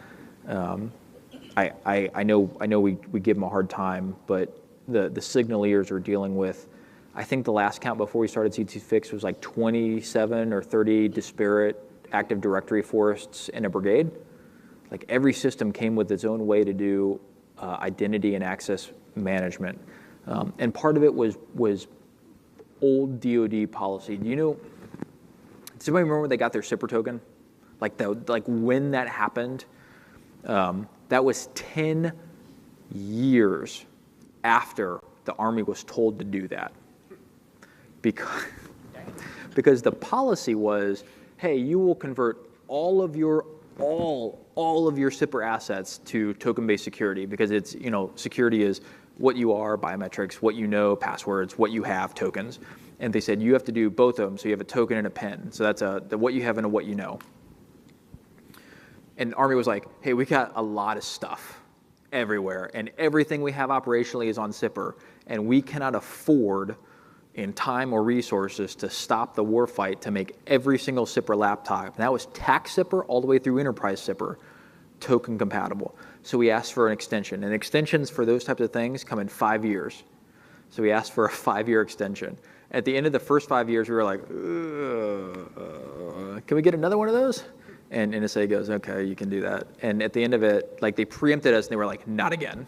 I know we give them a hard time, but the signaleers are dealing with, I think the last count before we started C2 Fix was like 27 or 30 disparate Active Directory forests in a brigade. Like every system came with its own way to do identity and access management. And part of it was old DoD policy. Do you know, does anybody remember when they got their SIPR token? Like when that happened, that was 10 years after the Army was told to do that. because the policy was, hey, you will convert all of your SIPR assets to token-based security, because it's, security is what you are, biometrics, what you know, passwords, what you have, tokens. And they said you have to do both of them, so you have a token and a PIN. So that's the what you have and a what you know. And Army was like, hey, we got a lot of stuff everywhere, and everything we have operationally is on SIPR, and we cannot afford in time or resources to stop the war fight to make every single SIPR laptop. And that was tax SIPR all the way through enterprise SIPR, token compatible. So we asked for an extension, and extensions for those types of things come in 5 years. So we asked for a 5-year extension. At the end of the first 5 years, we were like, can we get another one of those? And NSA goes, okay, you can do that. And at the end of it, like, they preempted us, and they were like, not again.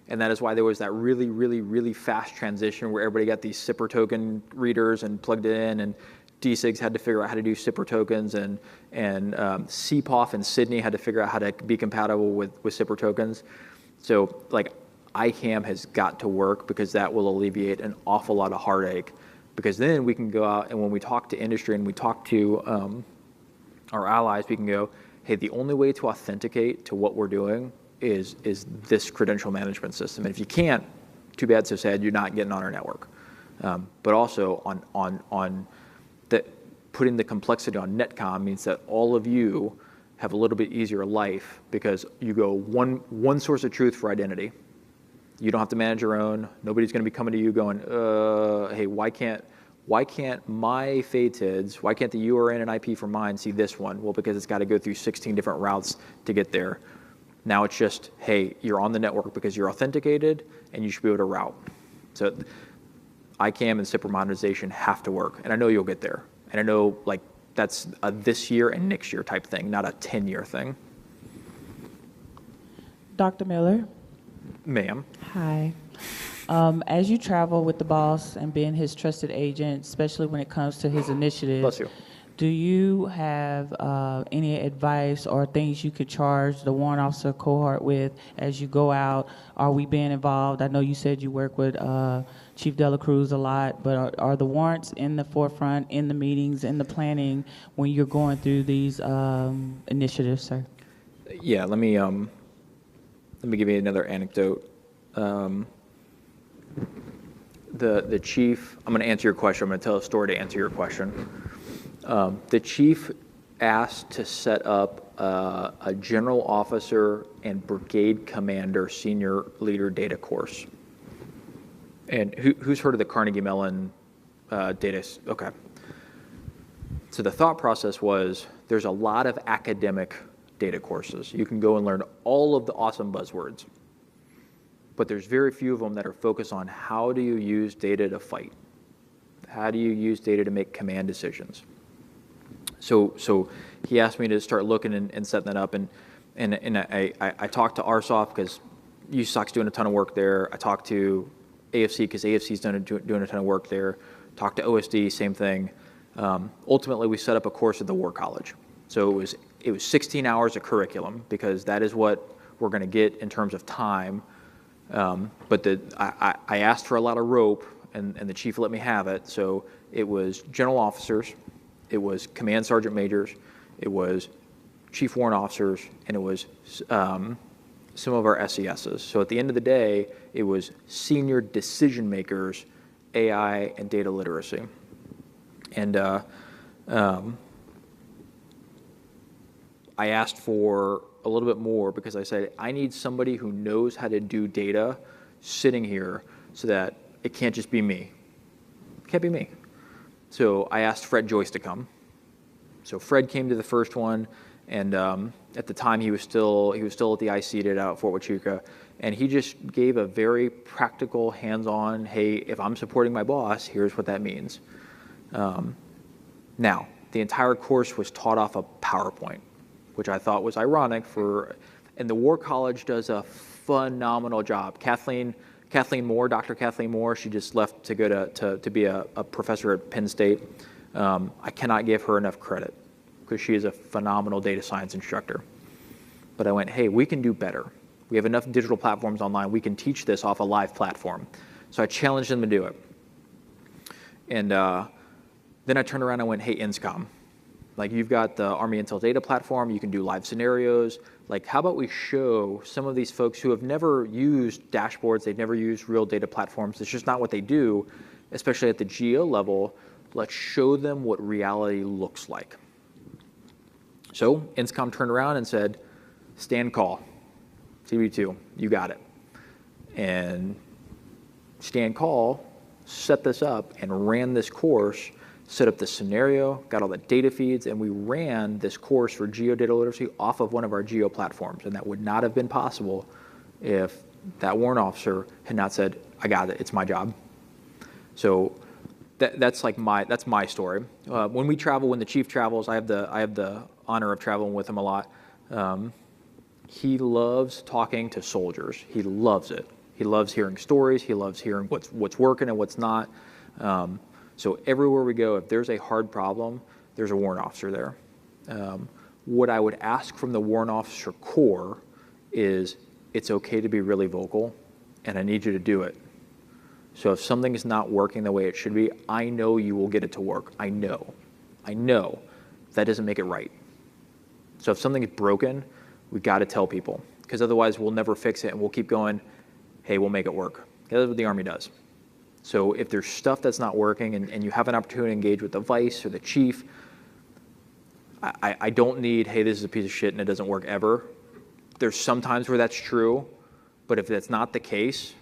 And that is why there was that really, really, really fast transition where everybody got these SIPR token readers and plugged it in, and DSIGs had to figure out how to do SIPR tokens, and CPOF and Sydney had to figure out how to be compatible with SIPR tokens. So, like, ICAM has got to work, because that will alleviate an awful lot of heartache, because then we can go out, and when we talk to industry and we talk to our allies, we can go, hey, the only way to authenticate to what we're doing is this credential management system. And if you can't, too bad, so sad, you're not getting on our network. But also on the, putting the complexity on Netcom means that all of you have a little bit easier life, because you go one source of truth for identity. You don't have to manage your own. Nobody's going to be coming to you going, hey, why can't my FATIDs, why can't the URN and IP for mine see this one? Well, because it's got to go through 16 different routes to get there. Now it's just, hey, you're on the network because you're authenticated, and you should be able to route. So ICAM and SIPR modernization have to work, and I know you'll get there. And I know, like, that's a this year and next year type thing, not a 10-year thing. Dr. Miller. Ma'am. Hi. As you travel with the boss and being his trusted agent, especially when it comes to his initiative, Bless you. Do you have any advice or things you could charge the warrant officer cohort with as you go out? Are we being involved? I know you said you work with Chief Dela Cruz a lot, but are the warrants in the forefront, in the meetings, in the planning when you're going through these initiatives, sir? Yeah, let me give you another anecdote. The chief, I'm going to answer your question. I'm going to tell a story to answer your question. The chief asked to set up a general officer and brigade commander senior leader data course. And who's heard of the Carnegie Mellon data? Okay. So the thought process was, there's a lot of academic data courses. You can go and learn all of the awesome buzzwords, but there's very few of them that are focused on how do you use data to fight? How do you use data to make command decisions? So he asked me to start looking and setting that up, and I talked to RSOF because USOC's doing a ton of work there. I talked to AFC because AFC's doing a ton of work there. Talked to OSD, same thing. Ultimately, we set up a course at the War College. So it was 16 hours of curriculum, because that is what we're going to get in terms of time. But I asked for a lot of rope, and the chief let me have it. So it was general officers, it was command sergeant majors, it was chief warrant officers, and it was some of our SESs. So at the end of the day, it was senior decision makers, AI and data literacy. And I asked for a little bit more, because I said, I need somebody who knows how to do data sitting here, so that it can't just be me. It can't be me. So I asked Fred Joyce to come. So Fred came to the first one, and at the time he was still at the IC out at Fort Huachuca, and he just gave a very practical, hands-on, hey, if I'm supporting my boss, here's what that means. Now, the entire course was taught off of PowerPoint, which I thought was ironic and the War College does a phenomenal job. Kathleen Moore, Dr. Kathleen Moore, she just left to go to be a professor at Penn State. I cannot give her enough credit, because she is a phenomenal data science instructor. But I went, hey, we can do better. We have enough digital platforms online. We can teach this off a live platform. So I challenged them to do it. And Then I turned around and went, hey, INSCOM, like you've got the Army Intel Data Platform, you can do live scenarios. Like, how about we show some of these folks who have never used dashboards, they've never used real data platforms, it's just not what they do, especially at the GO level, let's show them what reality looks like. So INSCOM turned around and said, stand call, CB2, you got it. And stand call set this up and ran this course, set up the scenario, got all the data feeds, and we ran this course for geodata literacy off of one of our geo platforms. And that would not have been possible if that warrant officer had not said, I got it, it's my job. So that's my story. When we travel, when the chief travels, I have the honor of traveling with him a lot. He loves talking to soldiers. He loves it. He loves hearing stories. He loves hearing what's working and what's not. So everywhere we go, if there's a hard problem, there's a warrant officer there. What I would ask from the warrant officer corps is, it's okay to be really vocal, and I need you to do it. So if something is not working the way it should be, I know you will get it to work. I know. That doesn't make it right. So if something is broken, we got to tell people, because otherwise we'll never fix it, and we'll keep going, hey, we'll make it work. That's what the Army does. So if there's stuff that's not working and you have an opportunity to engage with the vice or the chief, I don't need, hey, this is a piece of shit and it doesn't work ever. There's some times where that's true, but if that's not the case,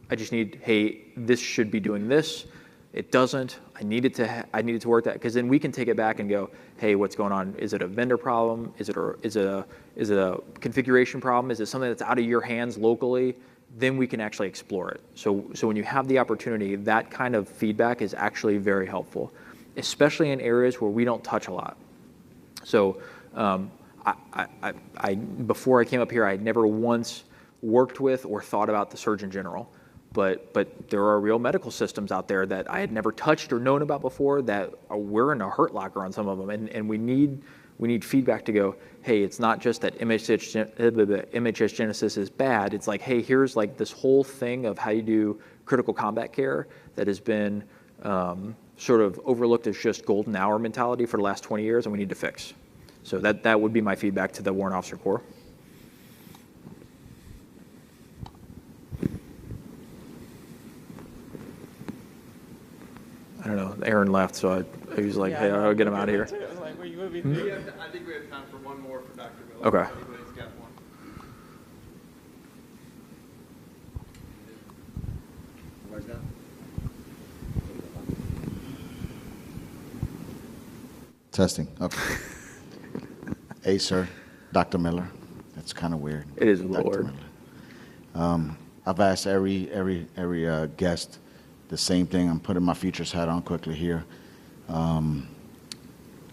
I just need, hey, this should be doing this. It doesn't. I need it to work that, because then we can take it back and go, hey, what's going on? Is it a vendor problem? Is it a configuration problem? Is it something that's out of your hands locally? Then we can actually explore it. So when you have the opportunity, that kind of feedback is actually very helpful, especially in areas where we don't touch a lot. So before I came up here, I had never once worked with or thought about the Surgeon General, but there are real medical systems out there that I had never touched or known about before that we're in a hurt locker on some of them, and we need feedback to go, hey, it's not just that MHS Genesis is bad. It's like, hey, here's like this whole thing of how you do critical combat care that has been sort of overlooked as just golden hour mentality for the last 20 years, and we need to fix. So that would be my feedback to the Warrant Officer Corps. I don't know. Aaron left, so I was like, hey, I'll get him out of here. I think we have time for one more for Dr. Miller. Okay. Anybody's got one. Testing. Okay. Hey, sir. Dr. Miller. That's kind of weird. It is a Dr. little weird. Miller. I've asked every guest the same thing. I'm putting my futures hat on quickly here.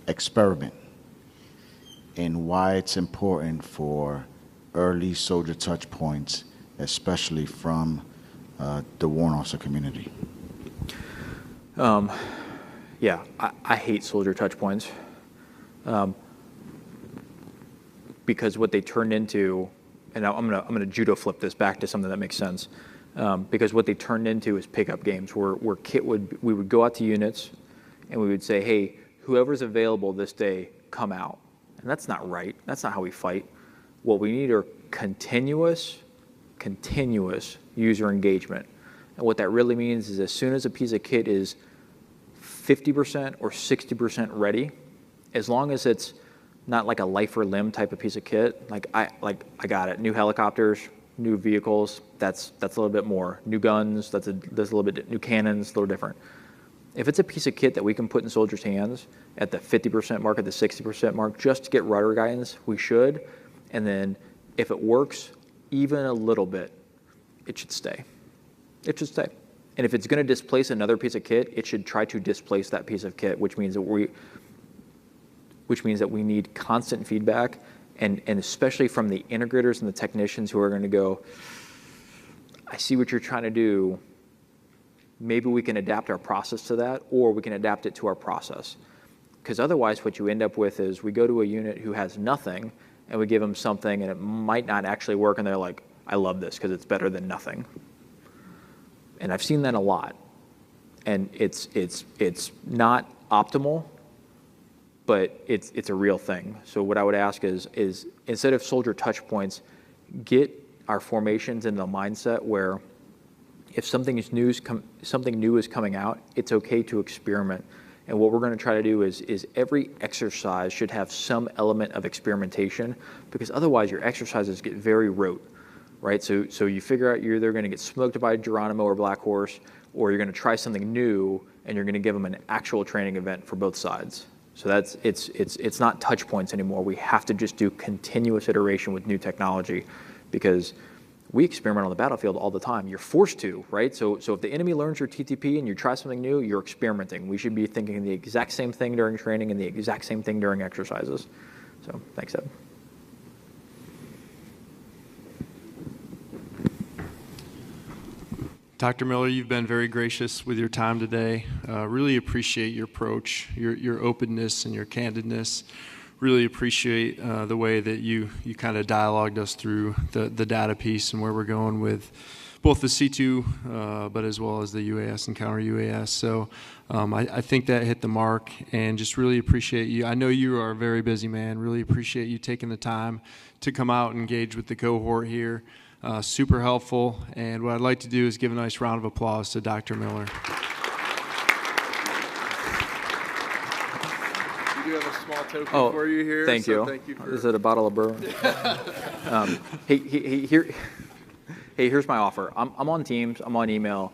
Experiment and why it's important for early soldier touch points, especially from the warrant officer community. Yeah, I hate soldier touch points because what they turned into, and I'm gonna judo flip this back to something that makes sense. Because what they turned into is pickup games where we would go out to units and we would say, hey, whoever's available this day, come out. And that's not right. That's not how we fight. What we need are continuous user engagement. And what that really means is as soon as a piece of kit is 50% or 60% ready, as long as it's not like a life or limb type of piece of kit, I got it. New helicopters, new vehicles, that's a little bit more. New guns, that's a little bit, new cannons, a little different. If it's a piece of kit that we can put in soldiers' hands at the 50% mark, at the 60% mark, just to get rudder guidance, we should. And then if it works even a little bit, it should stay. It should stay. And if it's going to displace another piece of kit, it should try to displace that piece of kit, which means that we need constant feedback, and especially from the integrators and the technicians who are going to go, I see what you're trying to do. Maybe we can adapt our process to that, or we can adapt it to our process. Because otherwise what you end up with is we go to a unit who has nothing, and we give them something, and it might not actually work, and they're like, I love this because it's better than nothing. And I've seen that a lot. And it's not optimal, but it's a real thing. So what I would ask is instead of soldier touch points, get our formations in the mindset where if something new is coming out, it's okay to experiment. And what we're going to try to do is every exercise should have some element of experimentation, because otherwise your exercises get very rote, right? So you figure out you're either going to get smoked by Geronimo or Black Horse, or you're going to try something new and you're going to give them an actual training event for both sides. So it's not touch points anymore. We have to just do continuous iteration with new technology, because we experiment on the battlefield all the time. You're forced to, right? So if the enemy learns your TTP and you try something new, you're experimenting. We should be thinking the exact same thing during training and the exact same thing during exercises. So thanks, Ed. Dr. Miller, you've been very gracious with your time today. Really appreciate your approach, your openness and your candidness. Really appreciate the way that you kind of dialogued us through the data piece and where we're going with both the C2, but as well as the UAS and counter UAS. So I think that hit the mark, and just really appreciate you. I know you are a very busy man. Really appreciate you taking the time to come out and engage with the cohort here. Super helpful, and what I'd like to do is give a nice round of applause to Dr. Miller. We do have a small token for you here. Thank you. Thank you. Is it a bottle of bourbon? Here's my offer. I'm on Teams. I'm on email.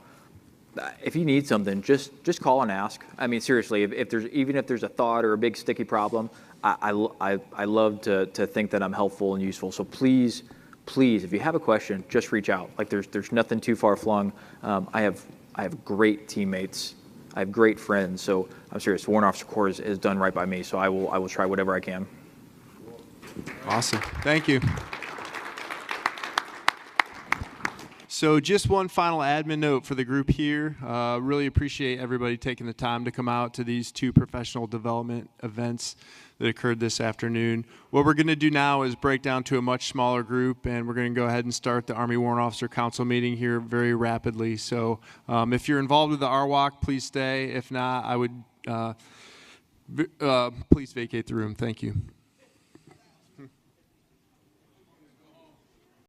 If you need something, just call and ask. I mean, seriously, if there's a thought or a big sticky problem, I love to think that I'm helpful and useful. So please, if you have a question, just reach out. Like there's nothing too far flung. I have great teammates. I have great friends. So I'm serious. Warrant Officer Corps has done right by me. So I will try whatever I can. Awesome. Thank you. So just one final admin note for the group here. Really appreciate everybody taking the time to come out to these two professional development events that occurred this afternoon. What we're going to do now is break down to a much smaller group, and we're going to go ahead and start the Army Warrant Officer Council meeting here very rapidly. So if you're involved with the RWOC, please stay. If not, I would please vacate the room. Thank you.